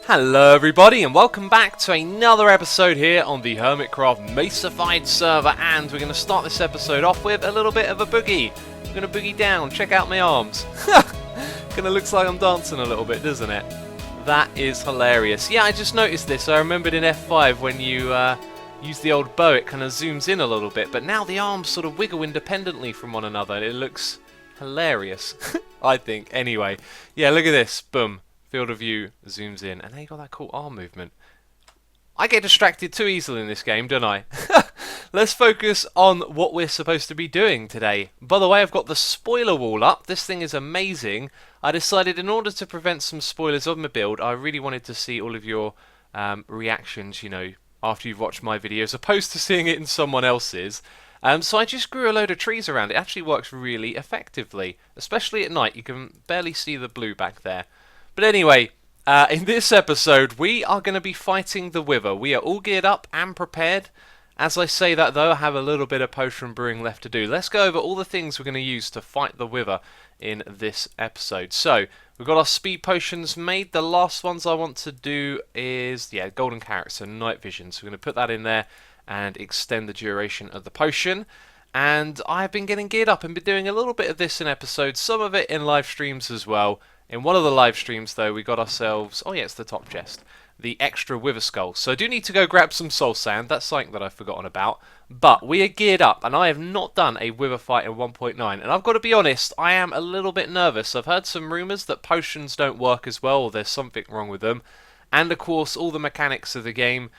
Hello everybody and welcome back to another episode here on the Hermitcraft Mesified server, and we're going to start this episode off with a little bit of a boogie. I'm going to boogie down, check out my arms. Kind of looks like I'm dancing a little bit, doesn't it? That is hilarious. Yeah, I just noticed this. I remembered in F5 when you use the old bow, it kind of zooms in a little bit, but now the arms sort of wiggle independently from one another. It looks hilarious, I think. Anyway, yeah, look at this. Boom. Field of view zooms in, and now you got that cool arm movement. I get distracted too easily in this game, don't I? Let's focus on what we're supposed to be doing today. By the way, I've got the spoiler wall up. This thing is amazing. I decided in order to prevent some spoilers of my build, I really wanted to see all of your reactions, you know, after you've watched my video, as opposed to seeing it in someone else's. So I just grew a load of trees around. It actually works really effectively, especially at night. You can barely see the blue back there. But anyway, in this episode, we are going to be fighting the Wither. We are all geared up and prepared. As I say that, though, I have a little bit of potion brewing left to do. Let's go over all the things we're going to use to fight the Wither in this episode. So, we've got our speed potions made. The last ones I want to do is, yeah, golden carrots and night vision. So we're going to put that in there and extend the duration of the potion. And I've been getting geared up and been doing a little bit of this in episodes, some of it in live streams as well. In one of the live streams, though, we got ourselves, oh yeah, it's the top chest, the extra Wither skull. So I do need to go grab some soul sand. That's something that I've forgotten about. But we are geared up, and I have not done a Wither fight in 1.9. And I've got to be honest, I am a little bit nervous. I've heard some rumours that potions don't work as well, or there's something wrong with them. And of course, all the mechanics of the game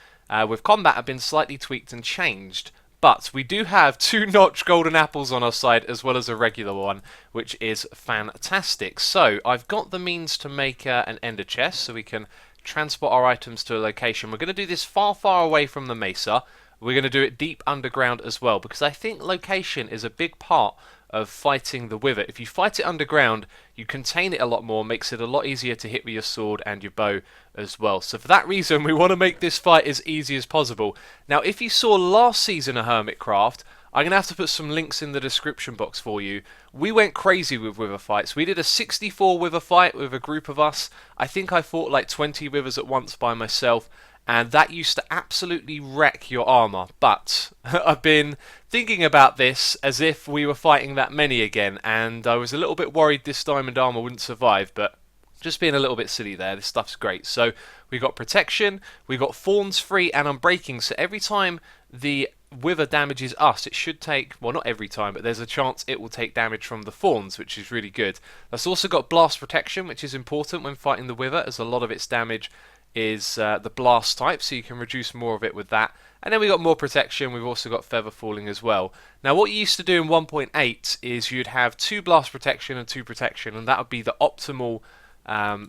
with combat have been slightly tweaked and changed. But we do have 2-notch golden apples on our side as well as a regular one, which is fantastic. So I've got the means to make an ender chest so we can transport our items to a location. We're going to do this far, far away from the mesa. We're going to do it deep underground as well, because I think location is a big part of fighting the Wither. If you fight it underground, you contain it a lot more, makes it a lot easier to hit with your sword and your bow as well. So for that reason, we want to make this fight as easy as possible. Now, if you saw last season of Hermitcraft, I'm going to have to put some links in the description box for you. We went crazy with Wither fights. We did a 64 Wither fight with a group of us. I think I fought like 20 Withers at once by myself, and that used to absolutely wreck your armor. But I've been thinking about this as if we were fighting that many again, and I was a little bit worried this diamond armor wouldn't survive, but just being a little bit silly there. This stuff's great. So we got protection, we got thorns free and unbreaking, so every time the Wither damages us, it should take, well, not every time, but there's a chance it will take damage from the thorns, which is really good. That's also got blast protection, which is important when fighting the Wither, as a lot of its damage is the blast type, so you can reduce more of it with that. And then we got more protection. We've also got feather falling as well. Now, what you used to do in 1.8 is you'd have 2 blast protection and 2 protection, and that would be the optimal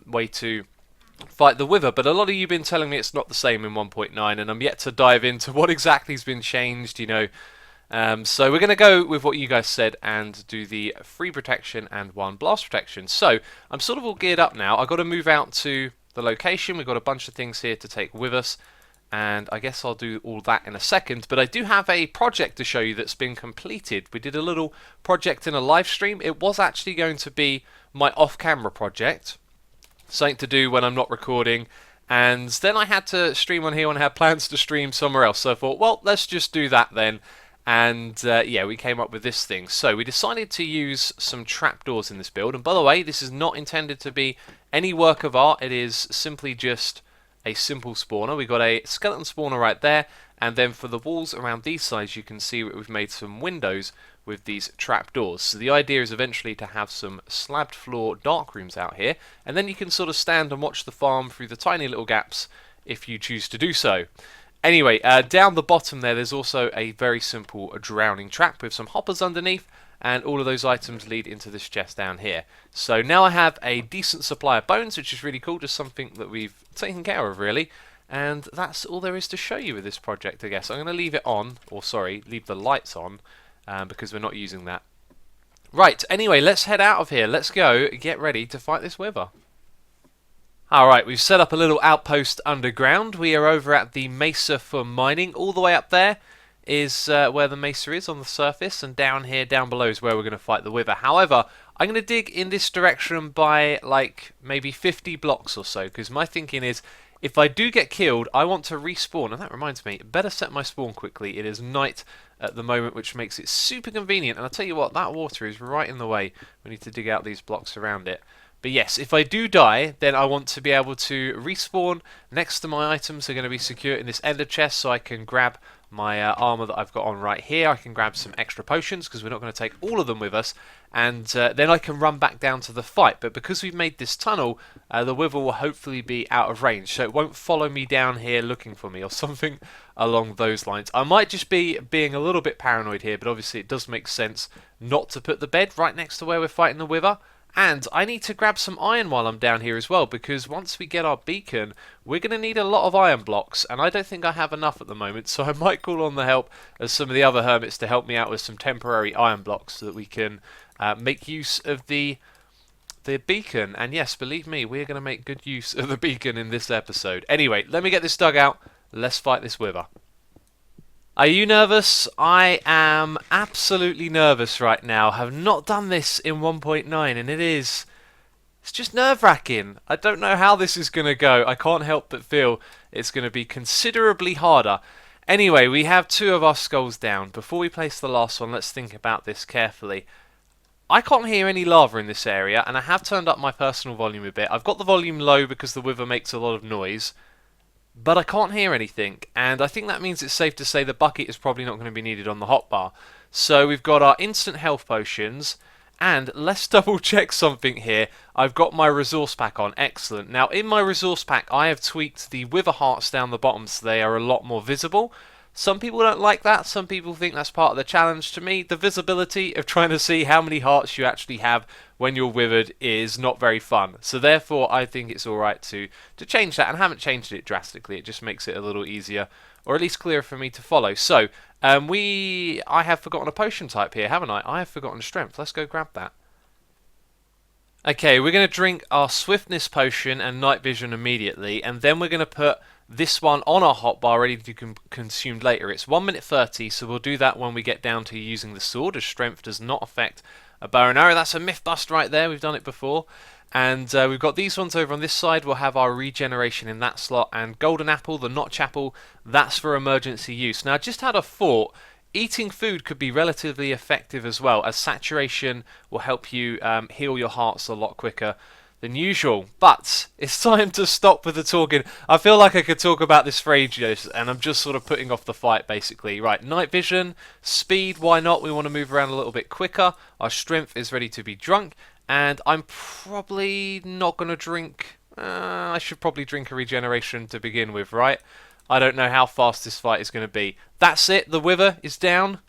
way to fight the Wither. But a lot of you have been telling me it's not the same in 1.9, and I'm yet to dive into what exactly has been changed, you know. So we're going to go with what you guys said and do the 3 protection and 1 blast protection. So I'm sort of all geared up now. I've got to move out to the location. We've got a bunch of things here to take with us, and I guess I'll do all that in a second. But I do have a project to show you that's been completed. We did a little project in a live stream. It was actually going to be my off-camera project, something to do when I'm not recording, and then I had to stream on here when I had plans to stream somewhere else. So I thought, well, let's just do that then. And yeah, we came up with this thing. So we decided to use some trapdoors in this build. And by the way, this is not intended to be any work of art. It is simply just a simple spawner. We've got a skeleton spawner right there. And then for the walls around these sides, you can see we've made some windows with these trapdoors. So the idea is eventually to have some slabbed floor dark rooms out here. And then you can sort of stand and watch the farm through the tiny little gaps if you choose to do so. Anyway, down the bottom there's also a very simple drowning trap with some hoppers underneath, and all of those items lead into this chest down here. So now I have a decent supply of bones, which is really cool, just something that we've taken care of really, and that's all there is to show you with this project, I guess. I'm going to leave it on, or sorry, leave the lights on, because we're not using that. Right, anyway, let's head out of here. Let's go get ready to fight this Wither. Alright, we've set up a little outpost underground. We are over at the mesa for mining. All the way up there is where the mesa is on the surface, and down here, down below, is where we're going to fight the Wither. However, I'm going to dig in this direction by like maybe 50 blocks or so, because my thinking is if I do get killed, I want to respawn. And that reminds me, better set my spawn quickly. It is night at the moment, which makes it super convenient. And I'll tell you what, that water is right in the way. We need to dig out these blocks around it. But yes, if I do die, then I want to be able to respawn next to my items. Are going to be secure in this ender chest, so I can grab my armor that I've got on right here. I can grab some extra potions, because we're not going to take all of them with us. And then I can run back down to the fight. But because we've made this tunnel, the wither will hopefully be out of range, so it won't follow me down here looking for me, or something along those lines. I might just be being a little bit paranoid here, but obviously it does make sense not to put the bed right next to where we're fighting the wither. And I need to grab some iron while I'm down here as well, because once we get our beacon, we're going to need a lot of iron blocks, and I don't think I have enough at the moment, so I might call on the help of some of the other hermits to help me out with some temporary iron blocks so that we can make use of the beacon. And yes, believe me, we're going to make good use of the beacon in this episode. Anyway, let me get this dug out. Let's fight this wither. Are you nervous? I am absolutely nervous right now. Have not done this in 1.9, and it's just nerve-wracking. I don't know how this is going to go. I can't help but feel it's going to be considerably harder. Anyway, we have 2 of our skulls down. Before we place the last one, let's think about this carefully. I can't hear any lava in this area, and I have turned up my personal volume a bit. I've got the volume low because the wither makes a lot of noise, but I can't hear anything, and I think that means it's safe to say the bucket is probably not going to be needed on the hotbar. So we've got our instant health potions, and let's double check something here. I've got my resource pack on, excellent. Now in my resource pack I have tweaked the wither hearts down the bottom so they are a lot more visible. Some people don't like that, some people think that's part of the challenge. To me, the visibility of trying to see how many hearts you actually have when you're withered is not very fun. So therefore, I think it's alright to change that, and I haven't changed it drastically. It just makes it a little easier, or at least clearer for me to follow. So, I have forgotten a potion type here, haven't I? I have forgotten strength. Let's go grab that. Okay, we're going to drink our swiftness potion and night vision immediately, and then we're going to put this one on our hotbar ready to be consumed later. It's 1 minute 30, so we'll do that when we get down to using the sword, as strength does not affect a bow and arrow. That's a myth bust right there, we've done it before. And we've got these ones over on this side. We'll have our regeneration in that slot, and golden apple, the notch apple, that's for emergency use. Now I just had a thought. Eating food could be relatively effective as well, as saturation will help you heal your hearts a lot quicker than usual. But it's time to stop with the talking. I feel like I could talk about this for ages, and I'm just sort of putting off the fight basically. Right, night vision, speed, why not? We want to move around a little bit quicker. Our strength is ready to be drunk, and I'm probably not going to drink... I should probably drink a regeneration to begin with, right? I don't know how fast this fight is going to be. That's it. The wither is down.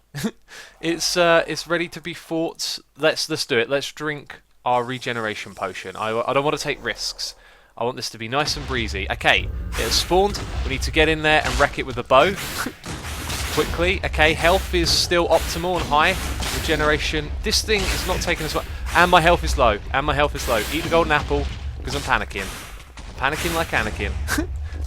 It's ready to be fought. Let's do it. Let's drink our regeneration potion. I don't want to take risks. I want this to be nice and breezy. Okay, it has spawned. We need to get in there and wreck it with a bow. Quickly. Okay, health is still optimal and high. Regeneration. This thing is not taking as much. And my health is low. And my health is low. Eat the golden apple because I'm panicking. I'm panicking like Anakin.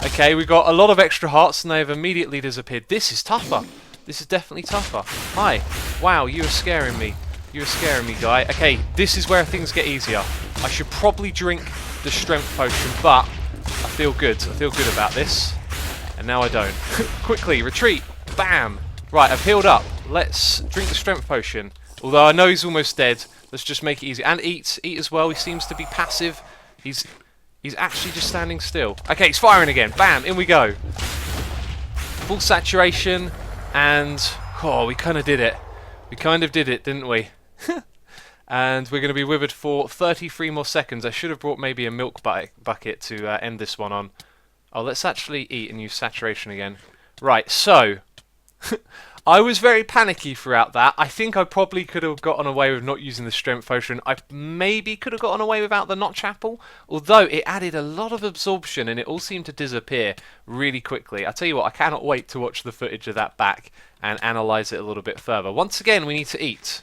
Okay, we've got a lot of extra hearts and they've immediately disappeared. This is tougher. This is definitely tougher. Hi. Wow, you are scaring me. You are scaring me, guy. Okay, this is where things get easier. I should probably drink the strength potion, but I feel good. I feel good about this. And now I don't. Quickly, retreat. Bam. Right, I've healed up. Let's drink the strength potion. Although I know he's almost dead. Let's just make it easy. And eat. Eat as well. He seems to be passive. He's actually just standing still. Okay, he's firing again. Bam, in we go. Full saturation, and oh, we kind of did it. We kind of did it, didn't we? And we're going to be withered for 33 more seconds. I should have brought maybe a milk bucket to end this one on. Oh, let's actually eat and use saturation again. Right, so... I was very panicky throughout that. I think I probably could have gotten away with not using the strength potion. I maybe could have gotten away without the notch apple, although it added a lot of absorption and it all seemed to disappear really quickly. I tell you what, I cannot wait to watch the footage of that back and analyse it a little bit further. Once again, we need to eat.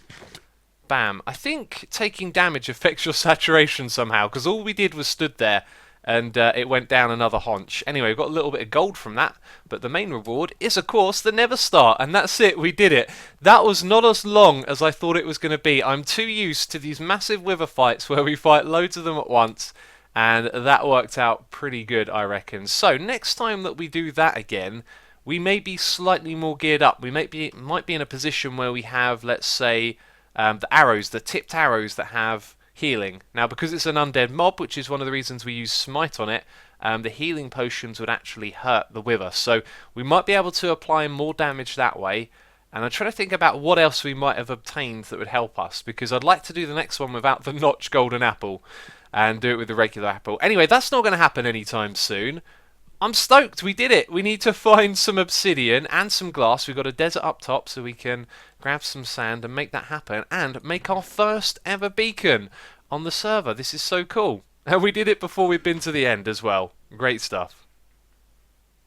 Bam. I think taking damage affects your saturation somehow, because all we did was stood there and it went down another haunch. Anyway, we got a little bit of gold from that, but the main reward is, of course, the Never Start, and that's it, we did it. That was not as long as I thought it was going to be. I'm too used to these massive wither fights where we fight loads of them at once, and that worked out pretty good, I reckon. So, next time that we do that again, we may be slightly more geared up. We might be in a position where we have, let's say, the arrows, the tipped arrows that have healing. Now, because it's an undead mob, which is one of the reasons we use smite on it, the healing potions would actually hurt the wither. So we might be able to apply more damage that way. And I'm trying to think about what else we might have obtained that would help us, because I'd like to do the next one without the notch golden apple and do it with the regular apple. Anyway, that's not going to happen anytime soon. I'm stoked, we did it. We need to find some obsidian and some glass. We've got a desert up top, so we can grab some sand and make that happen, and make our first ever beacon on the server. This is so cool. And we did it before we'd been to the end as well. Great stuff.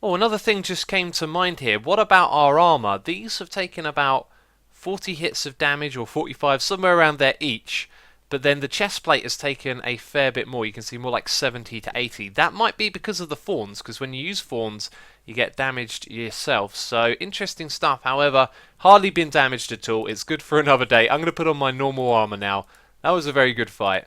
Oh, another thing just came to mind here. What about our armor? These have taken about 40 hits of damage, or 45, somewhere around there each. But then the chest plate has taken a fair bit more. You can see more like 70 to 80. That might be because of the thorns, because when you use thorns, you get damaged yourself. So, interesting stuff. However, hardly been damaged at all. It's good for another day. I'm going to put on my normal armor now. That was a very good fight.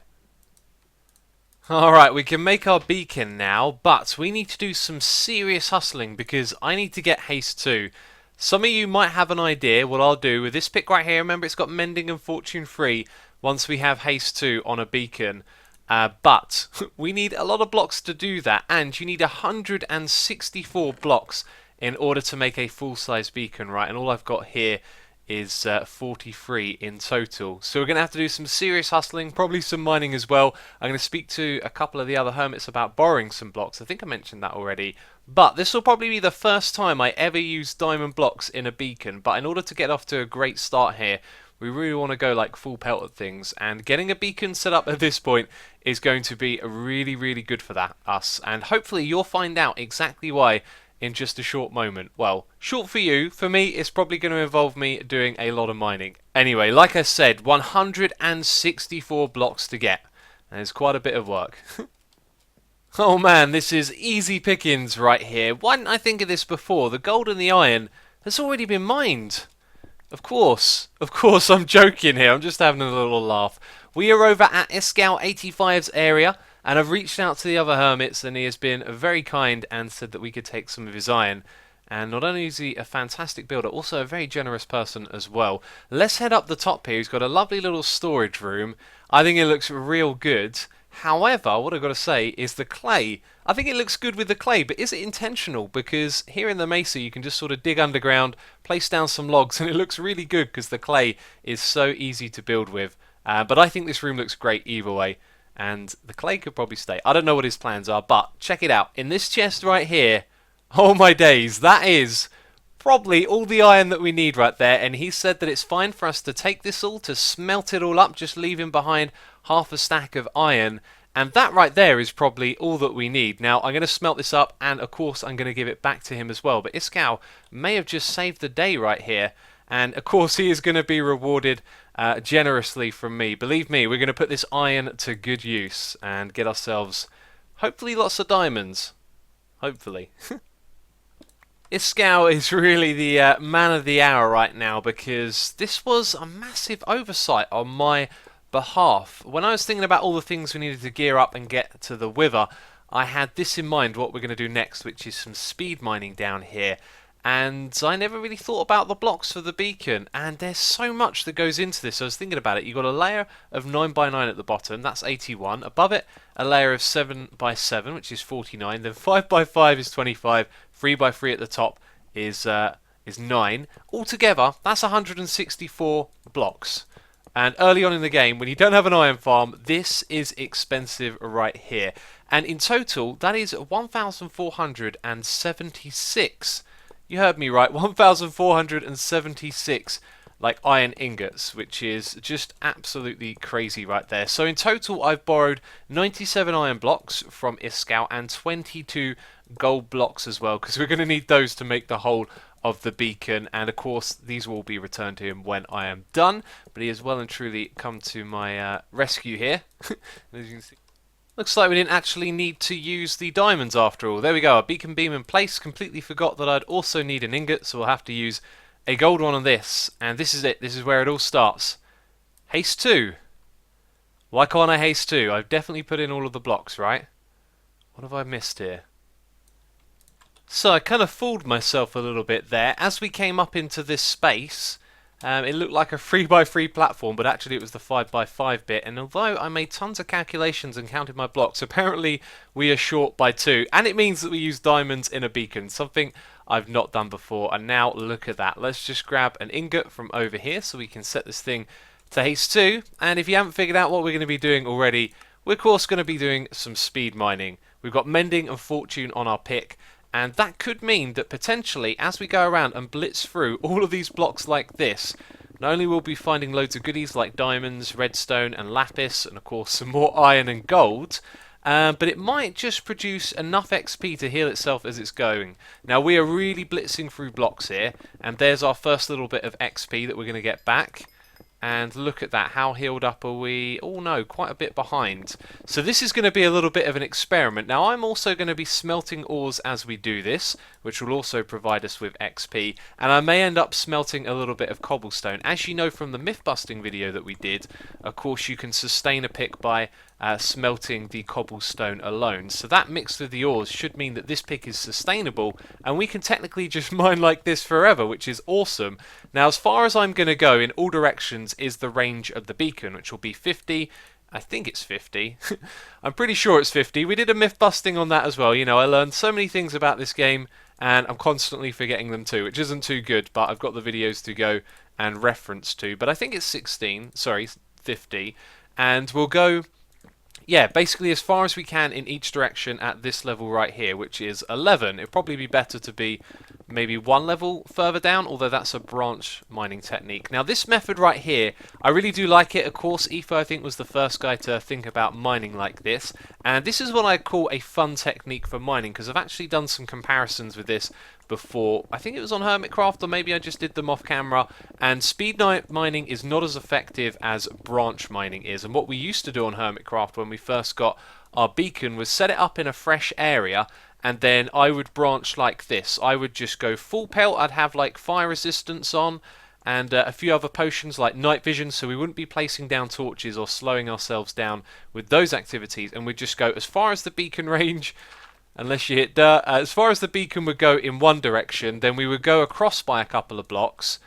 Alright, we can make our beacon now, but we need to do some serious hustling, because I need to get haste too. Some of you might have an idea what I'll do with this pick right here. Remember, it's got mending and fortune 3. Once we have haste 2 on a beacon, but we need a lot of blocks to do that, and you need 164 blocks in order to make a full-size beacon, right? And all I've got here is 43 in total. So we're going to have to do some serious hustling, probably some mining as well. I'm going to speak to a couple of the other hermits about borrowing some blocks. I think I mentioned that already. But this will probably be the first time I ever use diamond blocks in a beacon. But in order to get off to a great start here, we really want to go like full pelt at things, and getting a beacon set up at this point is going to be really, really good for us. And hopefully you'll find out exactly why in just a short moment. Well, short for you. For me, it's probably going to involve me doing a lot of mining. Anyway, like I said, 164 blocks to get. And it's quite a bit of work. Oh man, this is easy pickings right here. Why didn't I think of this before? The gold and the iron has already been mined. Of course, I'm joking here. I'm just having a little laugh. We are over at Escal85's area, and I've reached out to the other hermits, and he has been very kind and said that we could take some of his iron. And not only is he a fantastic builder, also a very generous person as well. Let's head up the top here. He's got a lovely little storage room. I think it looks real good. However, what I've got to say is the clay. I think it looks good with the clay, but is it intentional? Because here in the mesa you can just sort of dig underground, place down some logs, and it looks really good because the clay is so easy to build with. But I think this room looks great either way, and the clay could probably stay. I don't know what his plans are, but check it out. In this chest right here, oh my days, that is probably all the iron that we need right there, and he said that it's fine for us to take this all, to smelt it all up, just leaving behind half a stack of iron, and that right there is probably all that we need. Now, I'm going to smelt this up, and of course I'm going to give it back to him as well, but Iskal may have just saved the day right here, and of course he is going to be rewarded generously from me. Believe me, we're going to put this iron to good use, and get ourselves, hopefully, lots of diamonds. Hopefully. Iskal is really the man of the hour right now, because this was a massive oversight on my behalf. When I was thinking about all the things we needed to gear up and get to the Wither, I had this in mind, what we're going to do next, which is some speed mining down here. And I never really thought about the blocks for the beacon, and there's so much that goes into this. I was thinking about it. You've got a layer of 9x9 at the bottom, that's 81. Above it, a layer of 7x7, which is 49. Then 5x5 is 25. 3x3 at the top is 9. Altogether, that's 164 blocks. And early on in the game, when you don't have an iron farm, this is expensive right here. And in total, that is 1,476. You heard me right, 1,476 like iron ingots, which is just absolutely crazy right there. So in total, I've borrowed 97 iron blocks from Iskal and 22 gold blocks as well, because we're going to need those to make the whole of the beacon, and of course these will be returned to him when I am done, but he has well and truly come to my rescue here. As you can see. Looks like we didn't actually need to use the diamonds after all. There we go, a beacon beam in place. Completely forgot that I'd also need an ingot, so we'll have to use a gold one on this. And this is it, this is where it all starts. Haste 2. Why can't I haste 2? I've definitely put in all of the blocks, right? What have I missed here? So I kind of fooled myself a little bit there. As we came up into this space, it looked like a 3x3 platform, but actually it was the 5x5 bit. And although I made tons of calculations and counted my blocks, apparently we are short by 2. And it means that we use diamonds in a beacon, something I've not done before. And now look at that. Let's just grab an ingot from over here so we can set this thing to haste 2. And if you haven't figured out what we're going to be doing already, we're of course going to be doing some speed mining. We've got mending and fortune on our pick. And that could mean that potentially, as we go around and blitz through all of these blocks like this, not only will we be finding loads of goodies like diamonds, redstone and lapis, and of course some more iron and gold, but it might just produce enough XP to heal itself as it's going. Now we are really blitzing through blocks here, and there's our first little bit of XP that we're going to get back. And look at that, how healed up are we? Oh no, quite a bit behind. So this is going to be a little bit of an experiment. Now I'm also going to be smelting ores as we do this, which will also provide us with XP. And I may end up smelting a little bit of cobblestone. As you know from the myth busting video that we did, of course you can sustain a pick by smelting the cobblestone alone. So that mixed with the ores should mean that this pick is sustainable, and we can technically just mine like this forever, which is awesome. Now as far as I'm going to go in all directions is the range of the beacon, which will be 50. I think it's 50. I'm pretty sure it's 50. We did a myth busting on that as well. You know, I learned so many things about this game and I'm constantly forgetting them too, which isn't too good, but I've got the videos to go and reference to. But I think it's 50. And we'll go, yeah, basically as far as we can in each direction at this level right here, which is 11. It'd probably be better to be maybe one level further down, although that's a branch mining technique. Now this method right here, I really do like it. Of course, Etho I think was the first guy to think about mining like this, and this is what I call a fun technique for mining, because I've actually done some comparisons with this before. I think it was on Hermitcraft, or maybe I just did them off camera, and speed mining is not as effective as branch mining is. And what we used to do on Hermitcraft when we first got our beacon was set it up in a fresh area, and then I would branch like this. I would just go full pelt. I'd have like fire resistance on and a few other potions like night vision, so we wouldn't be placing down torches or slowing ourselves down with those activities, and we'd just go as far as the beacon range, unless you hit dirt, as far as the beacon would go in one direction, then we would go across by a couple of blocks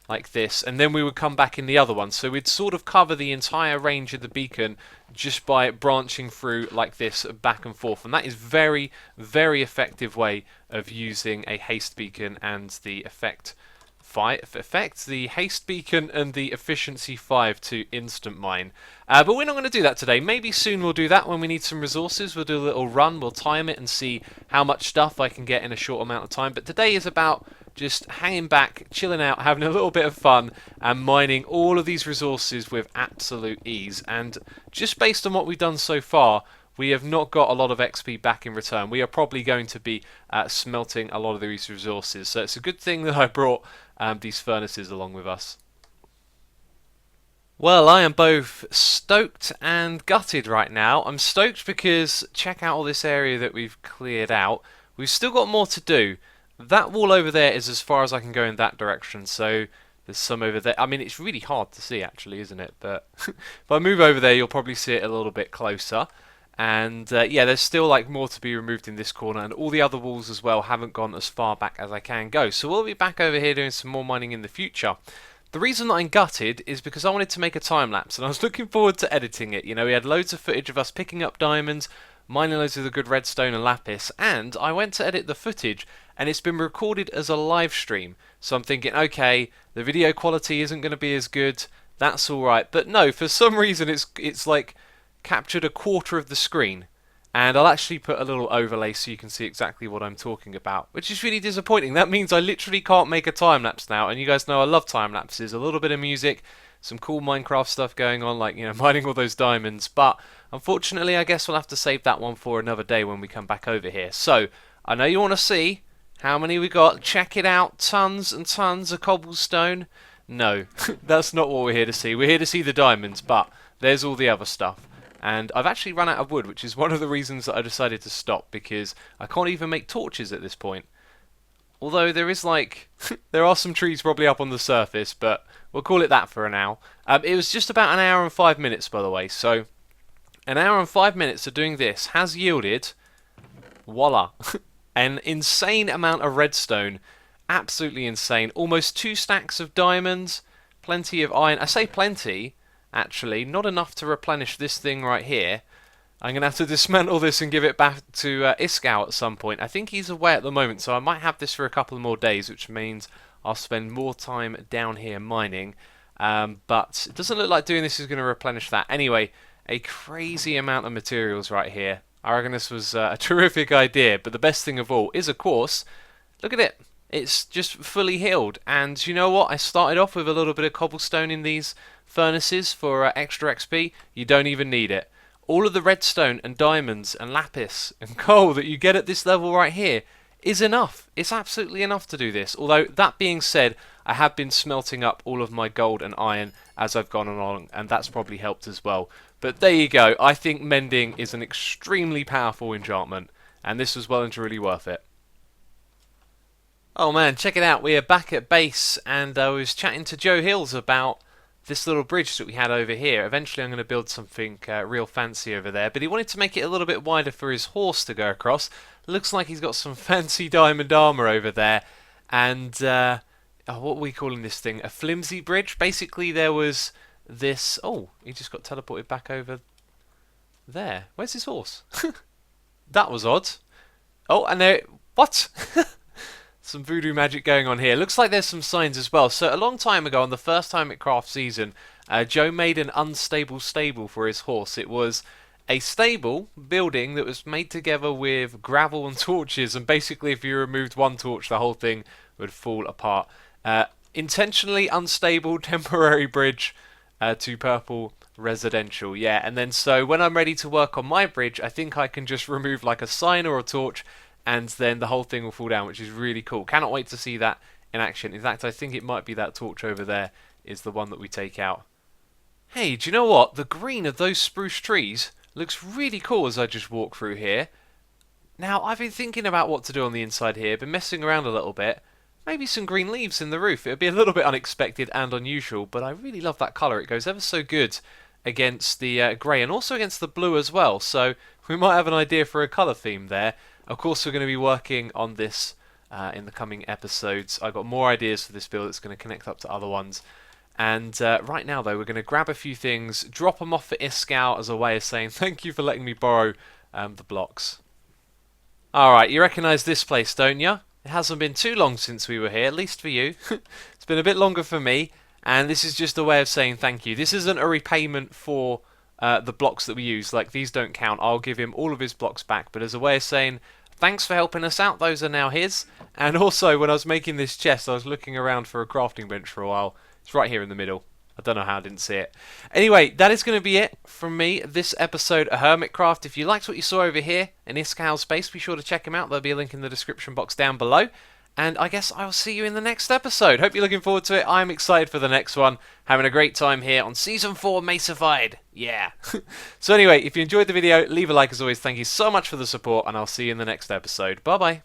like this, and then we would come back in the other one. So we'd sort of cover the entire range of the beacon just by branching through like this back and forth, and that is very, very effective way of using a haste beacon and the the haste beacon and the efficiency 5 to instant mine. But we're not going to do that today. Maybe soon we'll do that when we need some resources. We'll do a little run, we'll time it and see how much stuff I can get in a short amount of time. But today is about just hanging back, chilling out, having a little bit of fun, and mining all of these resources with absolute ease. And just based on what we've done so far, we have not got a lot of XP back in return. We are probably going to be smelting a lot of these resources. So it's a good thing that I brought these furnaces along with us. Well, I am both stoked and gutted right now. I'm stoked because check out all this area that we've cleared out. We've still got more to do. That wall over there is as far as I can go in that direction, so there's some over there. I mean, it's really hard to see actually, isn't it? But if I move over there, you'll probably see it a little bit closer. And yeah, there's still like more to be removed in this corner, and all the other walls as well haven't gone as far back as I can go. So we'll be back over here doing some more mining in the future. The reason that I'm gutted is because I wanted to make a time lapse, and I was looking forward to editing it. You know, we had loads of footage of us picking up diamonds, mining loads of the good redstone and lapis, and I went to edit the footage and it's been recorded as a live stream. So I'm thinking, okay, the video quality isn't going to be as good, that's alright. But no, for some reason it's like captured a quarter of the screen. And I'll actually put a little overlay so you can see exactly what I'm talking about, which is really disappointing. That means I literally can't make a time lapse now, and you guys know I love time lapses. A little bit of music, some cool Minecraft stuff going on, like, you know, mining all those diamonds. But unfortunately, I guess we'll have to save that one for another day when we come back over here. So I know you want to see how many we got. Check it out, tons and tons of cobblestone. No, that's not what we're here to see. We're here to see the diamonds, but there's all the other stuff. And I've actually run out of wood, which is one of the reasons that I decided to stop, because I can't even make torches at this point. Although there is like, there are some trees probably up on the surface, but we'll call it that for now. It was just about an hour and 5 minutes, by the way, so an hour and 5 minutes of doing this has yielded, voila, an insane amount of redstone. Absolutely insane. Almost 2 stacks of diamonds, plenty of iron. I say plenty, actually, not enough to replenish this thing right here. I'm going to have to dismantle this and give it back to Iskau at some point. I think he's away at the moment, so I might have this for a couple more days, which means I'll spend more time down here mining. But it doesn't look like doing this is going to replenish that. Anyway, a crazy amount of materials right here. I reckon this was a terrific idea, but the best thing of all is, of course, look at it. It's just fully healed. And you know what? I started off with a little bit of cobblestone in these furnaces for extra XP. You don't even need it. All of the redstone and diamonds and lapis and coal that you get at this level right here is enough. It's absolutely enough to do this. Although, that being said, I have been smelting up all of my gold and iron as I've gone along, and that's probably helped as well. But there you go. I think mending is an extremely powerful enchantment, and this was well and truly worth it. Oh man, check it out. We are back at base, and I was chatting to Joe Hills about this little bridge that we had over here. Eventually I'm going to build something real fancy over there, but he wanted to make it a little bit wider for his horse to go across. Looks like he's got some fancy diamond armor over there, and what are we calling this thing? A flimsy bridge? Basically there was this... Oh, he just got teleported back over there. Where's his horse? That was odd. Oh, and there... What? Some voodoo magic going on here. Looks like there's some signs as well. So a long time ago, on the first Hermitcraft season, Joe made an unstable stable for his horse. It was a stable building that was made together with gravel and torches, and basically if you removed one torch, the whole thing would fall apart. Intentionally unstable temporary bridge to purple residential. Yeah, and then so when I'm ready to work on my bridge, I think I can just remove like a sign or a torch, and then the whole thing will fall down, which is really cool. Cannot wait to see that in action. In fact, I think it might be that torch over there is the one that we take out. Hey, do you know what? The green of those spruce trees looks really cool as I just walk through here. Now, I've been thinking about what to do on the inside here, been messing around a little bit. Maybe some green leaves in the roof. It would be a little bit unexpected and unusual, but I really love that colour. It goes ever so good against the grey and also against the blue as well. So we might have an idea for a colour theme there. Of course, we're going to be working on this in the coming episodes. I've got more ideas for this build that's going to connect up to other ones. And right now, though, we're going to grab a few things, drop them off for Iskau as a way of saying thank you for letting me borrow the blocks. Alright, you recognise this place, don't you? It hasn't been too long since we were here, at least for you. It's been a bit longer for me, and this is just a way of saying thank you. This isn't a repayment for the blocks that we use. Like, these don't count. I'll give him all of his blocks back, but as a way of saying thanks for helping us out, those are now his. And also, when I was making this chest, I was looking around for a crafting bench for a while. It's right here in the middle. I don't know how I didn't see it. Anyway, that is going to be it from me this episode of Hermitcraft. If you liked what you saw over here in Iskau's base, be sure to check him out. There'll be a link in the description box down below. And I guess I'll see you in the next episode. Hope you're looking forward to it. I'm excited for the next one. Having a great time here on Season 4 Mesified. Yeah. So anyway, if you enjoyed the video, leave a like as always. Thank you so much for the support, and I'll see you in the next episode. Bye-bye.